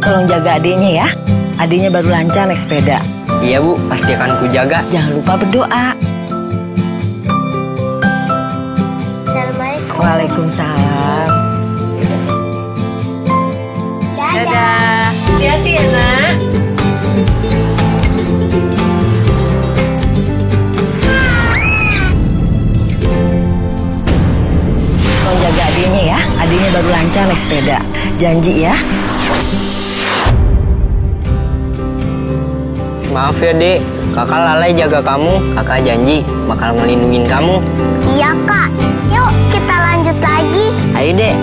tolong jaga adiknya ya. Adiknya baru lancar naik sepeda. Iya Bu, pasti akan kujaga. Jangan lupa berdoa. Assalamualaikum. Waalaikumsalam. Dadah. Hati-hati ya nak. Tolong jaga adiknya ya. Adiknya baru lancar naik sepeda. Janji ya. Maaf ya Dek, kakak lalai jaga kamu. Kakak janji bakal ngelindungin kamu. Iya Kak. Yuk kita lanjut lagi. Ayo Dek.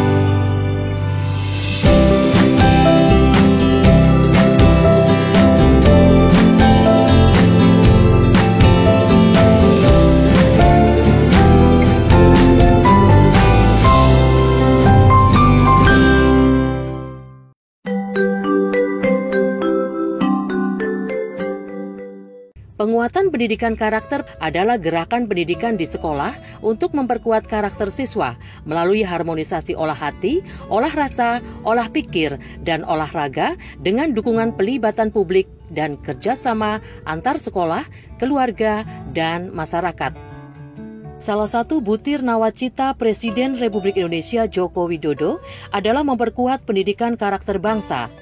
Penguatan pendidikan karakter adalah gerakan pendidikan di sekolah untuk memperkuat karakter siswa melalui harmonisasi olah hati, olah rasa, olah pikir, dan olahraga dengan dukungan pelibatan publik dan kerjasama antar sekolah, keluarga, dan masyarakat. Salah satu butir nawacita Presiden Republik Indonesia Joko Widodo adalah memperkuat pendidikan karakter bangsa.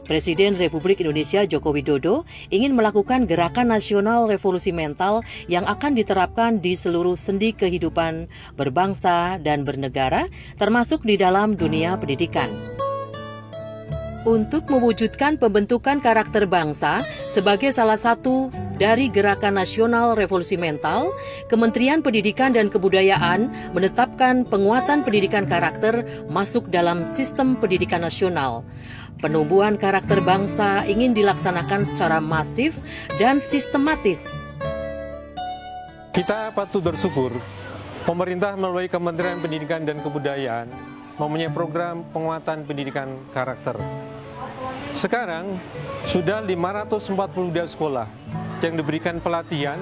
Presiden Republik Indonesia Joko Widodo ingin melakukan gerakan nasional revolusi mental yang akan diterapkan di seluruh sendi kehidupan berbangsa dan bernegara, termasuk di dalam dunia pendidikan. Untuk mewujudkan pembentukan karakter bangsa sebagai salah satu dari gerakan nasional revolusi mental, Kementerian Pendidikan dan Kebudayaan menetapkan penguatan pendidikan karakter masuk dalam sistem pendidikan nasional. Penumbuhan karakter bangsa ingin dilaksanakan secara masif dan sistematis. Kita patut bersyukur, pemerintah melalui Kementerian Pendidikan dan Kebudayaan mempunyai program penguatan pendidikan karakter. Sekarang, sudah 542 sekolah yang diberikan pelatihan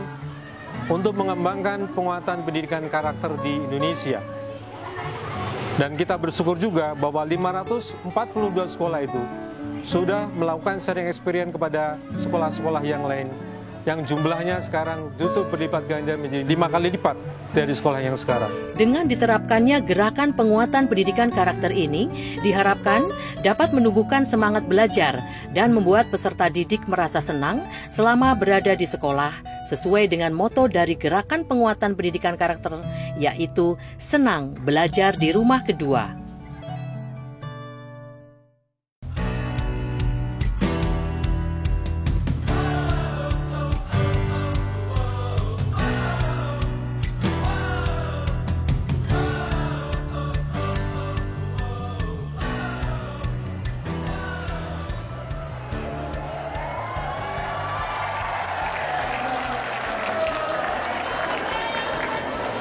untuk mengembangkan penguatan pendidikan karakter di Indonesia. Dan kita bersyukur juga bahwa 542 sekolah itu sudah melakukan sharing experience kepada sekolah-sekolah yang lain, yang jumlahnya sekarang justru berlipat ganda menjadi 5 kali lipat dari sekolah yang sekarang. Dengan diterapkannya gerakan penguatan pendidikan karakter ini, diharapkan dapat menumbuhkan semangat belajar dan membuat peserta didik merasa senang selama berada di sekolah, sesuai dengan moto dari gerakan penguatan pendidikan karakter, yaitu senang belajar di rumah kedua.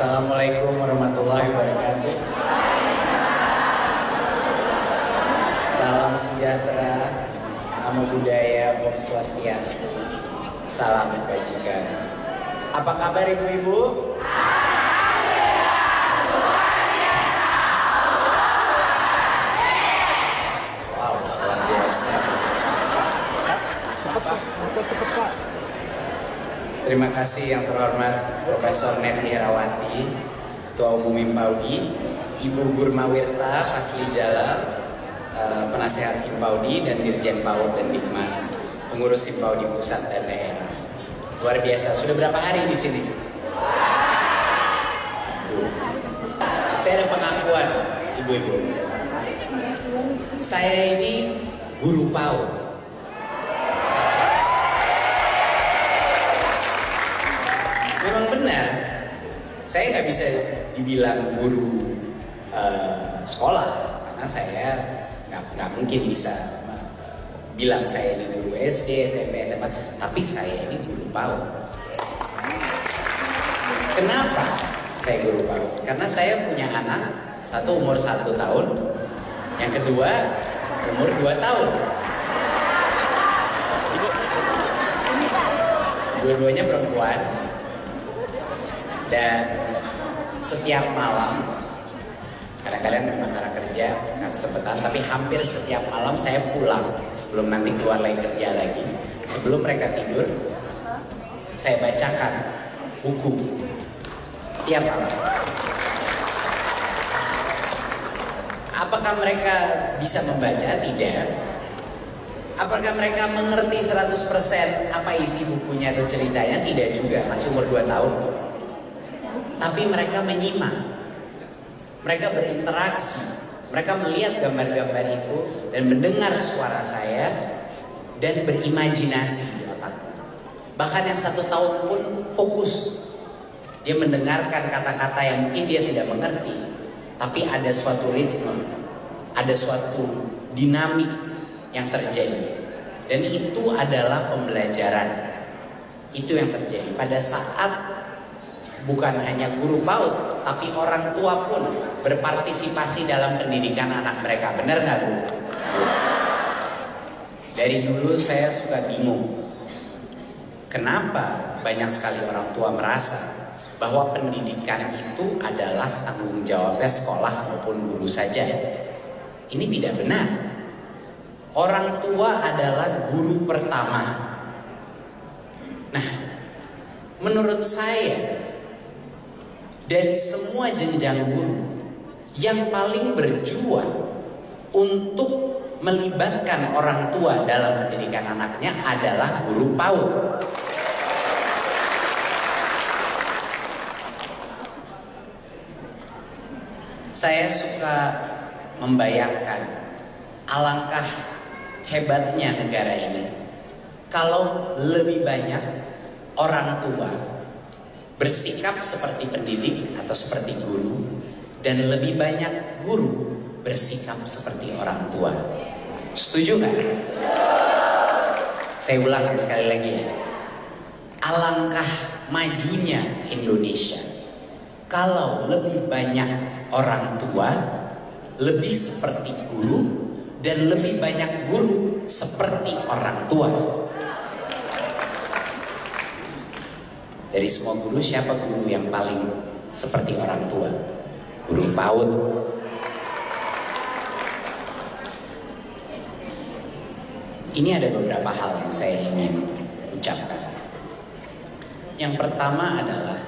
Assalamualaikum warahmatullahi wabarakatuh. Salam sejahtera, namo buddhaya, Om Swastiastu. Salam kebajikan. Apa kabar ibu-ibu? Wow, luar biasa. Terima kasih yang terhormat Profesor Neti Herawati, Ketua Umum Himpaudi, Ibu Gurmawirta Fasli Jalal, Penasehat Himpaudi dan Dirjen PAUD dan Dikmas, pengurus Himpaudi pusat dan daerah. Luar biasa. Sudah berapa hari di sini? Saya ada pengakuan, ibu-ibu. Saya ini guru PAUD. Memang benar, saya nggak bisa dibilang guru sekolah karena saya nggak mungkin bisa bilang saya ini guru SD, SMP, SMA, tapi saya ini guru PAUD. Kenapa saya guru PAUD? Karena saya punya anak, satu umur 1 tahun, yang kedua umur 2 tahun. Dua-duanya perempuan. Dan setiap malam Kadang-kadang memang karena kerja nggak kesempatan, tapi hampir setiap malam saya pulang sebelum nanti keluar lagi kerja lagi. Sebelum mereka tidur, saya bacakan buku tiap malam. Apakah mereka bisa membaca? Tidak. Apakah mereka mengerti 100% apa isi bukunya atau ceritanya? Tidak juga, masih umur 2 tahun kok. Tapi mereka menyimak. Mereka berinteraksi, mereka melihat gambar-gambar itu dan mendengar suara saya dan berimajinasi di otaknya. Bahkan yang 1 tahun pun fokus. Dia mendengarkan kata-kata yang mungkin dia tidak mengerti, tapi ada suatu ritme, ada suatu dinamik yang terjadi. Dan itu adalah pembelajaran. Itu yang terjadi pada saat bukan hanya guru PAUD, tapi orang tua pun berpartisipasi dalam pendidikan anak mereka. Benar nggak, Bu? Dari dulu saya suka bingung. Kenapa banyak sekali orang tua merasa bahwa pendidikan itu adalah tanggung jawabnya sekolah maupun guru saja. Ini tidak benar. Orang tua adalah guru pertama. Nah, menurut saya, dari semua jenjang guru, yang paling berjuang untuk melibatkan orang tua dalam pendidikan anaknya adalah guru PAUD. Saya suka membayangkan alangkah hebatnya negara ini kalau lebih banyak orang tua bersikap seperti pendidik atau seperti guru, dan lebih banyak guru bersikap seperti orang tua. Setuju nggak? Saya ulang sekali lagi ya. Alangkah majunya Indonesia kalau lebih banyak orang tua lebih seperti guru dan lebih banyak guru seperti orang tua. Dari semua guru, siapa guru yang paling seperti orang tua? Guru PAUD. Ini ada beberapa hal yang saya ingin ucapkan. Yang pertama adalah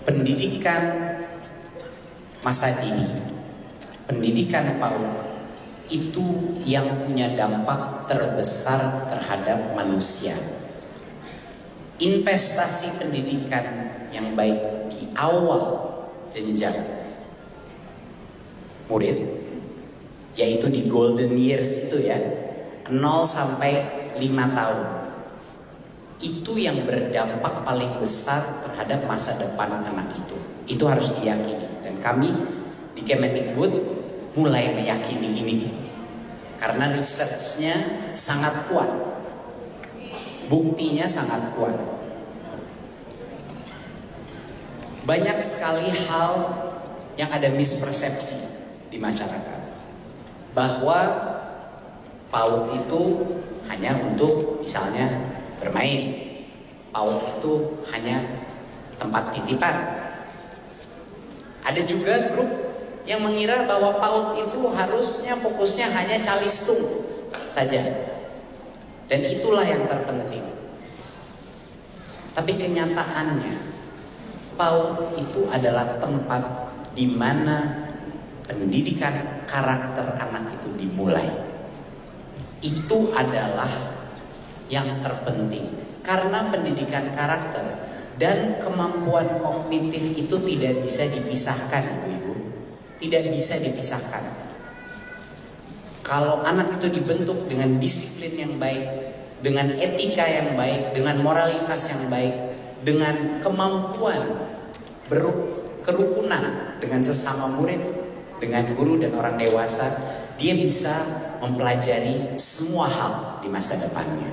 pendidikan masa dini, pendidikan PAUD itu yang punya dampak terbesar terhadap manusia. Investasi pendidikan yang baik di awal jenjang murid, yaitu di golden years itu ya, 0 sampai 5 tahun, itu yang berdampak paling besar terhadap masa depan anak itu. Itu harus diyakini, dan kami di Kemendikbud mulai meyakini ini karena researchnya sangat kuat. Buktinya sangat kuat. Banyak sekali hal yang ada mispersepsi di masyarakat bahwa PAUD itu hanya untuk misalnya bermain, PAUD itu hanya tempat titipan. Ada juga grup yang mengira bahwa PAUD itu harusnya fokusnya hanya calistung saja. Dan itulah yang terpenting. Tapi kenyataannya, PAUD itu adalah tempat di mana pendidikan karakter anak itu dimulai. Itu adalah yang terpenting. Karena pendidikan karakter dan kemampuan kognitif itu tidak bisa dipisahkan, ibu-ibu. Tidak bisa dipisahkan. Kalau anak itu dibentuk dengan disiplin yang baik, dengan etika yang baik, dengan moralitas yang baik, dengan kemampuan kerukunan dengan sesama murid, dengan guru dan orang dewasa, dia bisa mempelajari semua hal di masa depannya.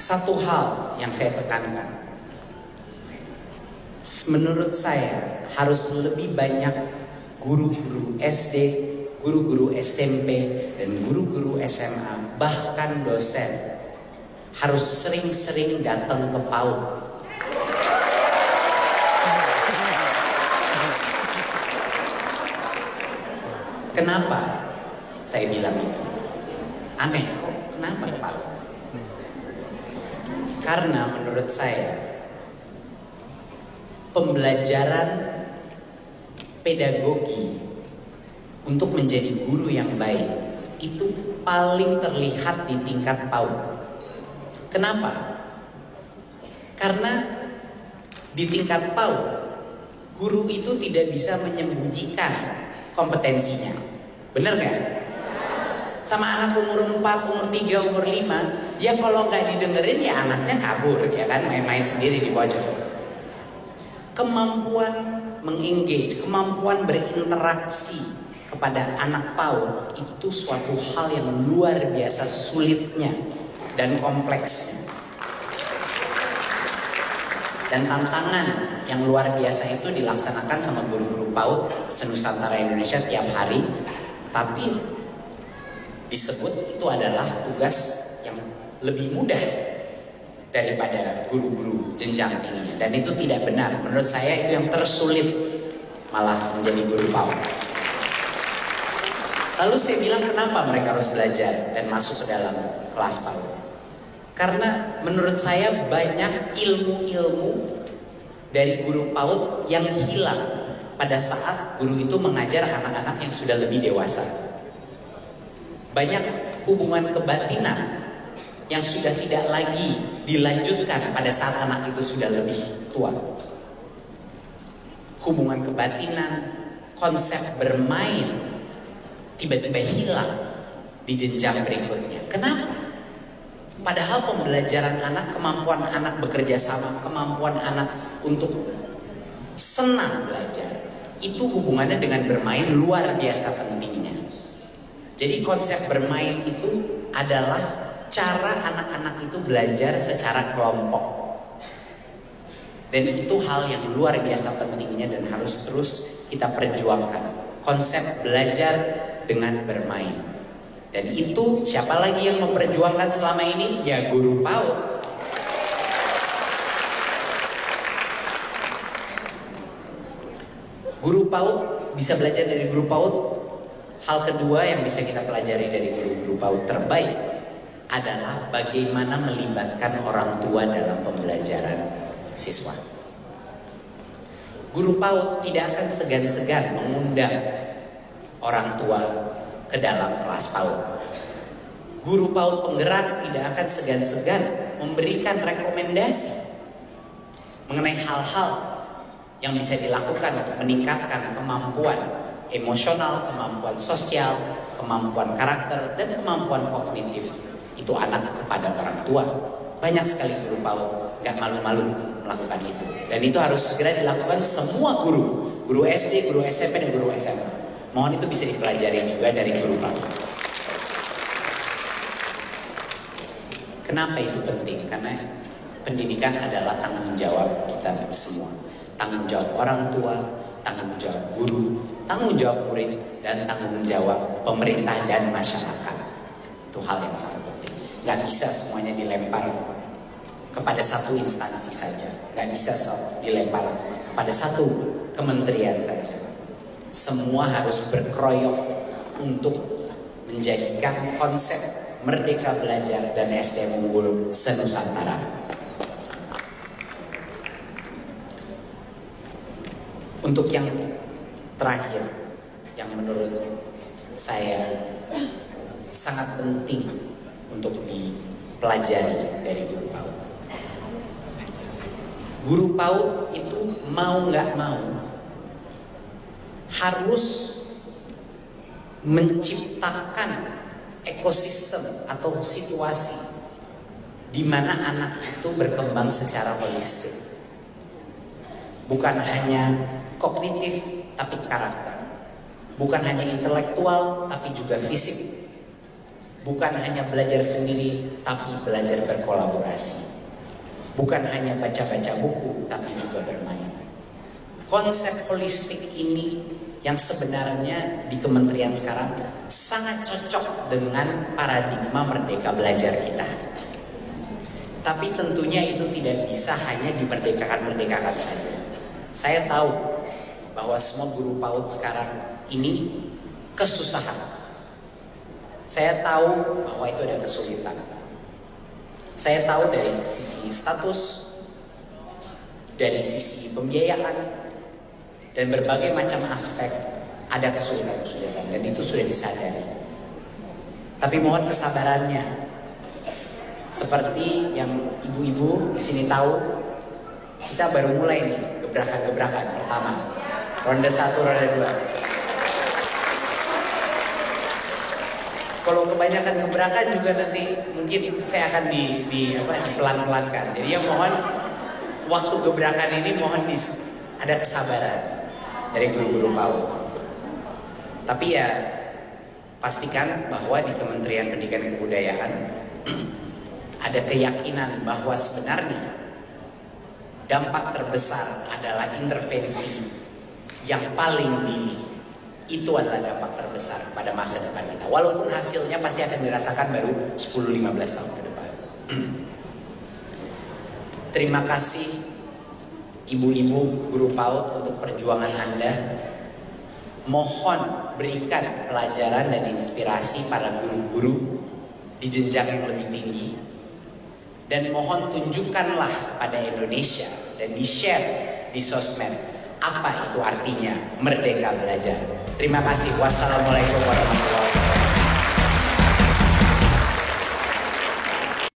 Satu hal yang saya tekankan, menurut saya harus lebih banyak guru-guru SD, guru-guru SMP, dan guru-guru SMA, bahkan dosen harus sering-sering datang ke PAUD. Kenapa saya bilang itu? Aneh kok, kenapa PAUD? Karena menurut saya pembelajaran pedagogi untuk menjadi guru yang baik itu paling terlihat di tingkat PAUD. Kenapa? Karena di tingkat PAUD guru itu tidak bisa menyembunyikan kompetensinya. Bener nggak? Sama anak umur 4, umur 3, umur 5, dia kalau nggak didengerin ya anaknya kabur, ya kan, main-main sendiri di pojok. Kemampuan mengengage, kemampuan berinteraksi kepada anak PAUD itu suatu hal yang luar biasa sulitnya dan kompleksnya. Dan tantangan yang luar biasa itu dilaksanakan sama guru-guru PAUD senusantara Indonesia tiap hari. Tapi disebut itu adalah tugas yang lebih mudah daripada guru-guru jenjang tingginya. Dan itu tidak benar. Menurut saya itu yang tersulit malah menjadi guru PAUD. Lalu saya bilang kenapa mereka harus belajar dan masuk ke dalam kelas PAUD? Karena menurut saya banyak ilmu-ilmu dari guru PAUD yang hilang pada saat guru itu mengajar anak-anak yang sudah lebih dewasa. Banyak hubungan kebatinan yang sudah tidak lagi dilanjutkan pada saat anak itu sudah lebih tua. Hubungan kebatinan, konsep bermain tiba-tiba hilang di jenjang berikutnya. Kenapa? Padahal pembelajaran anak, kemampuan anak bekerja sama, kemampuan anak untuk senang belajar, itu hubungannya dengan bermain luar biasa pentingnya. Jadi konsep bermain itu adalah cara anak-anak itu belajar secara kelompok. Dan itu hal yang luar biasa pentingnya dan harus terus kita perjuangkan. Konsep belajar dengan bermain. Dan itu siapa lagi yang memperjuangkan selama ini? Ya guru PAUD. Guru PAUD bisa belajar dari guru PAUD. Hal kedua yang bisa kita pelajari dari guru-guru PAUD terbaik adalah bagaimana melibatkan orang tua dalam pembelajaran siswa. Guru PAUD tidak akan segan-segan mengundang orang tua ke dalam kelas PAUD. Guru PAUD penggerak tidak akan segan-segan memberikan rekomendasi mengenai hal-hal yang bisa dilakukan untuk meningkatkan kemampuan emosional, kemampuan sosial, kemampuan karakter, dan kemampuan kognitif itu anak kepada orang tua. Banyak sekali guru PAUD gak malu-malu melakukan itu. Dan itu harus segera dilakukan semua guru. Guru SD, guru SMP, dan guru SMA. Mohon itu bisa dipelajari juga dari guru PAUD. Kenapa itu penting? Karena pendidikan adalah tanggung jawab kita semua. Tanggung jawab orang tua, tanggung jawab guru, tanggung jawab murid, dan tanggung jawab pemerintah dan masyarakat. Itu hal yang sangat penting. Gak bisa semuanya dilempar kepada satu instansi saja. Gak bisa dilempar kepada satu kementerian saja. Semua harus berkroyok untuk menjadikan konsep Merdeka Belajar dan SDM Unggul senusantara. Untuk yang terakhir, yang menurut saya sangat penting untuk dipelajari dari guru PAUD. Guru PAUD itu mau nggak mau harus menciptakan ekosistem atau situasi di mana anak itu berkembang secara holistik. Bukan hanya kognitif tapi karakter. Bukan hanya intelektual tapi juga fisik. Bukan hanya belajar sendiri tapi belajar berkolaborasi. Bukan hanya baca-baca buku tapi juga bermain. Konsep holistik ini yang sebenarnya di kementerian sekarang sangat cocok dengan paradigma Merdeka Belajar kita. Tapi tentunya itu tidak bisa hanya dimerdekakan saja. Saya tahu bahwa semua guru PAUD sekarang ini kesusahan. Saya tahu bahwa itu ada kesulitan. Saya tahu dari sisi status, dari sisi pembiayaan, dan berbagai macam aspek ada kesulitan-kesulitan, dan itu sudah disadari. Tapi mohon kesabarannya. Seperti yang ibu-ibu di sini tahu, kita baru mulai nih gebrakan-gebrakan pertama. Ronde 1, ronde 2. Kalau kebanyakan gebrakan juga nanti mungkin saya akan dipelan-pelankan. Jadi ya mohon waktu gebrakan ini mohon ada kesabaran dari guru-guru PAUD. Tapi ya pastikan bahwa di Kementerian Pendidikan dan Kebudayaan ada keyakinan bahwa sebenarnya dampak terbesar adalah intervensi yang paling dini. Itu adalah dampak terbesar pada masa depan kita. Walaupun hasilnya pasti akan dirasakan baru 10-15 tahun ke depan. Terima kasih ibu-ibu guru PAUD untuk perjuangan Anda. Mohon berikan pelajaran dan inspirasi para guru-guru di jenjang yang lebih tinggi. Dan mohon tunjukkanlah kepada Indonesia dan di-share di sosmed apa itu artinya merdeka belajar. Terima kasih. Wassalamualaikum warahmatullahi wabarakatuh.